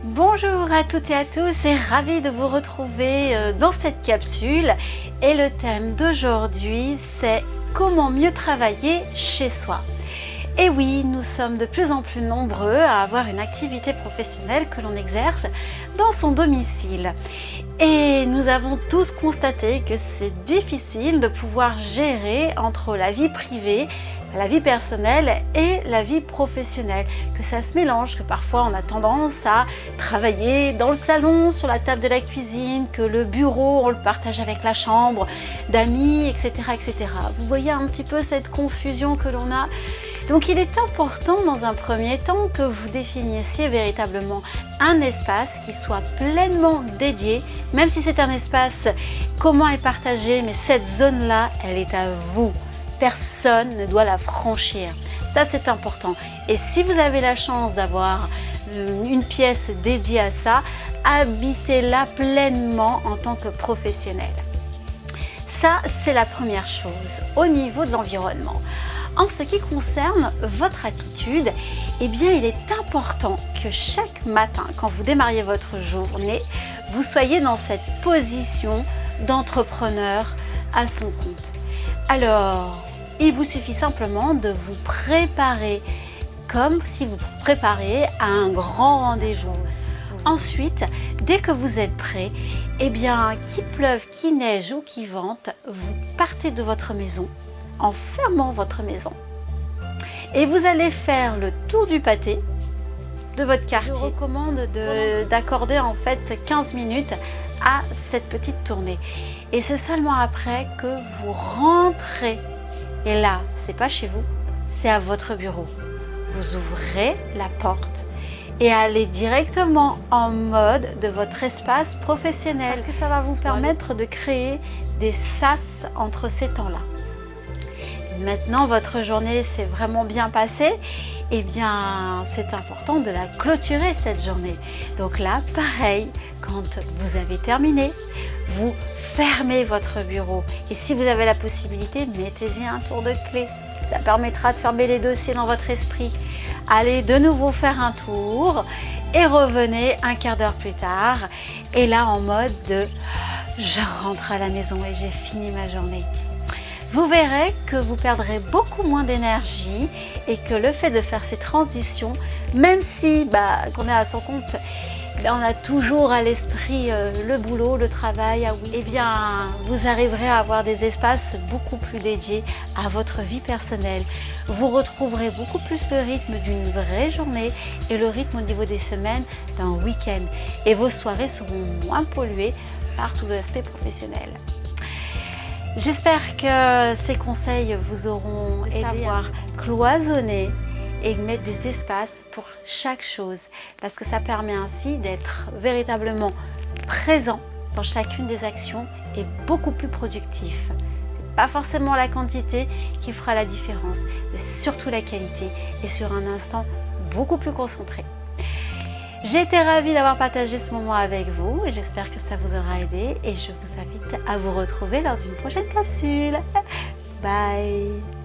Bonjour à toutes et à tous et ravie de vous retrouver dans cette capsule. Et le thème d'aujourd'hui, c'est comment mieux travailler chez soi. Et oui, nous sommes de plus en plus nombreux à avoir une activité professionnelle que l'on exerce dans son domicile. Et nous avons tous constaté que c'est difficile de pouvoir gérer entre la vie privée, la vie personnelle et la vie professionnelle, que ça se mélange, que parfois on a tendance à travailler dans le salon, sur la table de la cuisine, que le bureau on le partage avec la chambre d'amis, etc., etc. Vous voyez un petit peu cette confusion que l'on a. Donc il est important dans un premier temps que vous définissiez véritablement un espace qui soit pleinement dédié, même si c'est un espace commun et partagé, mais cette zone-là, elle est à vous. Personne ne doit la franchir. Ça, c'est important. Et si vous avez la chance d'avoir une pièce dédiée à ça, habitez-la pleinement en tant que professionnel. Ça, c'est la première chose au niveau de l'environnement. En ce qui concerne votre attitude, eh bien, il est important que chaque matin, quand vous démarriez votre journée, vous soyez dans cette position d'entrepreneur à son compte. Alors, il vous suffit simplement de vous préparer comme si vous prépariez à un grand rendez-vous. Ensuite, dès que vous êtes prêt, eh bien, qu'il pleuve, qu'il neige ou qu'il vente, vous partez de votre maison en fermant votre maison. Et vous allez faire le tour du pâté de votre quartier. Je vous recommande d'accorder en fait 15 minutes à cette petite tournée. Et c'est seulement après que vous rentrez. Et là, c'est pas chez vous, c'est à votre bureau. Vous ouvrez la porte et allez directement en mode de votre espace professionnel. Parce que ça va vous permettre de créer des sas entre ces temps-là. Maintenant, votre journée s'est vraiment bien passée. Eh bien, c'est important de la clôturer cette journée. Donc là, pareil, quand vous avez terminé, vous fermez votre bureau. Et si vous avez la possibilité, mettez-y un tour de clé. Ça permettra de fermer les dossiers dans votre esprit. Allez de nouveau faire un tour et revenez un quart d'heure plus tard. Et là, en mode de « je rentre à la maison et j'ai fini ma journée ». Vous verrez que vous perdrez beaucoup moins d'énergie et que le fait de faire ces transitions, même si qu'on est à son compte, on a toujours à l'esprit le boulot, le travail, ah oui, eh bien vous arriverez à avoir des espaces beaucoup plus dédiés à votre vie personnelle. Vous retrouverez beaucoup plus le rythme d'une vraie journée et le rythme au niveau des semaines d'un week-end. Et vos soirées seront moins polluées par tout l'aspect professionnel. J'espère que ces conseils vous auront aidé à cloisonner et mettre des espaces pour chaque chose, parce que ça permet ainsi d'être véritablement présent dans chacune des actions et beaucoup plus productif. Pas forcément la quantité qui fera la différence, mais surtout la qualité et sur un instant beaucoup plus concentré. J'ai été ravie d'avoir partagé ce moment avec vous. J'espère que ça vous aura aidé et je vous invite à vous retrouver lors d'une prochaine capsule. Bye!